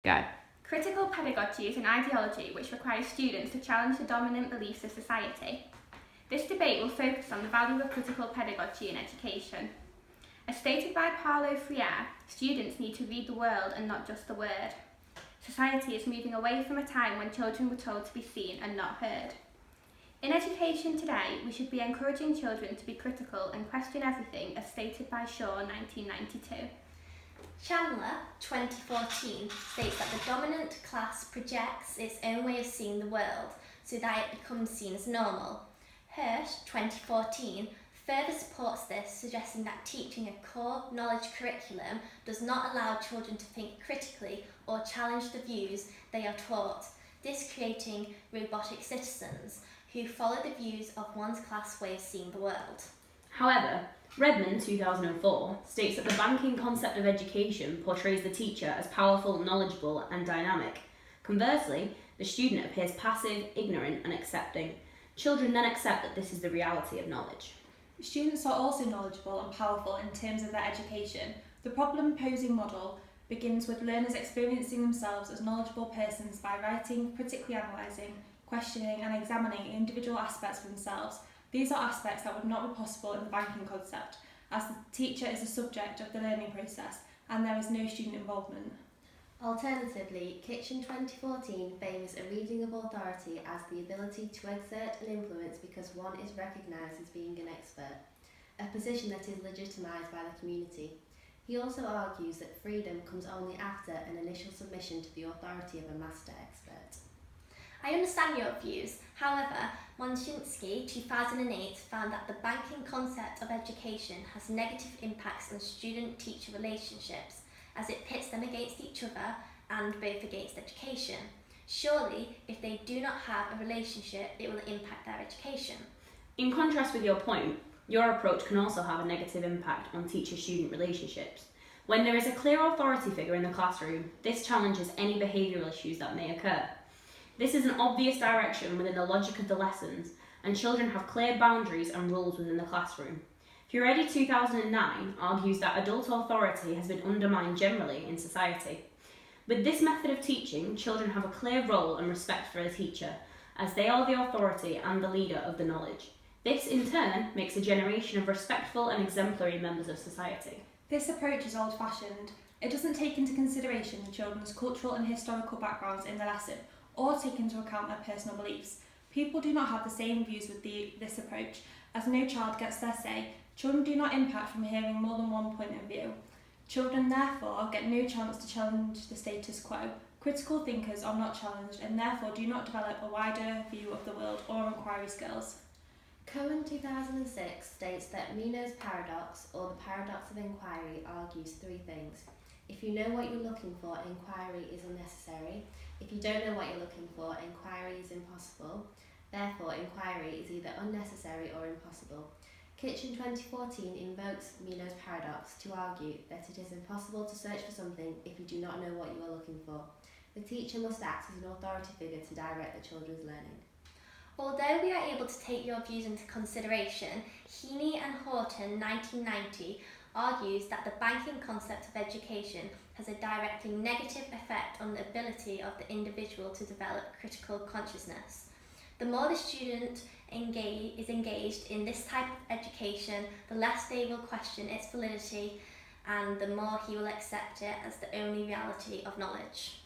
Go. Critical pedagogy is an ideology which requires students to challenge the dominant beliefs of society. This debate will focus on the value of critical pedagogy in education. As stated by Paulo Freire, students need to read the world and not just the word. Society is moving away from a time when children were told to be seen and not heard. In education today, we should be encouraging children to be critical and question everything, as stated by Shaw 1992. Chandler, 2014, states that the dominant class projects its own way of seeing the world so that it becomes seen as normal. Hirsch, 2014, further supports this, suggesting that teaching a core knowledge curriculum does not allow children to think critically or challenge the views they are taught, this creating robotic citizens who follow the views of one's class way of seeing the world. However, Redmond, 2004, states that the banking concept of education portrays the teacher as powerful, knowledgeable, and dynamic. Conversely, the student appears passive, ignorant, and accepting. Children then accept that this is the reality of knowledge. Students are also knowledgeable and powerful in terms of their education. The problem-posing model begins with learners experiencing themselves as knowledgeable persons by writing, critically analysing, questioning, and examining individual aspects of themselves. These are aspects that would not be possible in the banking concept, as the teacher is the subject of the learning process and there is no student involvement. Alternatively, Kitchen 2014 frames a reading of authority as the ability to exert an influence because one is recognised as being an expert, a position that is legitimised by the community. He also argues that freedom comes only after an initial submission to the authority of a master expert. I understand your views. However, Monshinsky, 2008, found that the banking concept of education has negative impacts on student-teacher relationships, as it pits them against each other and both against education. Surely, if they do not have a relationship, it will impact their education. In contrast with your point, your approach can also have a negative impact on teacher-student relationships. When there is a clear authority figure in the classroom, this challenges any behavioural issues that may occur. This is an obvious direction within the logic of the lessons, and children have clear boundaries and rules within the classroom. Furedi 2009 argues that adult authority has been undermined generally in society. With this method of teaching, children have a clear role and respect for the teacher, as they are the authority and the leader of the knowledge. This, in turn, makes a generation of respectful and exemplary members of society. This approach is old-fashioned. It doesn't take into consideration the children's cultural and historical backgrounds in the lesson, or take into account their personal beliefs. People do not have the same views with this approach, as no child gets their say. Children do not impact from hearing more than one point of view. Children therefore get no chance to challenge the status quo. Critical thinkers are not challenged and therefore do not develop a wider view of the world or inquiry skills. Cohen 2006 states that Meno's paradox, or the paradox of inquiry, argues three things. If you know what you're looking for, inquiry is unnecessary. If you don't know what you're looking for, inquiry is impossible. Therefore, inquiry is either unnecessary or impossible. Kitchen 2014 invokes Meno's paradox to argue that it is impossible to search for something if you do not know what you are looking for. The teacher must act as an authority figure to direct the children's learning. Although we are able to take your views into consideration, Heaney and Horton, 1990, argues that the banking concept of education has a directly negative effect on the ability of the individual to develop critical consciousness. The more the student is engaged in this type of education, the less they will question its validity and the more he will accept it as the only reality of knowledge.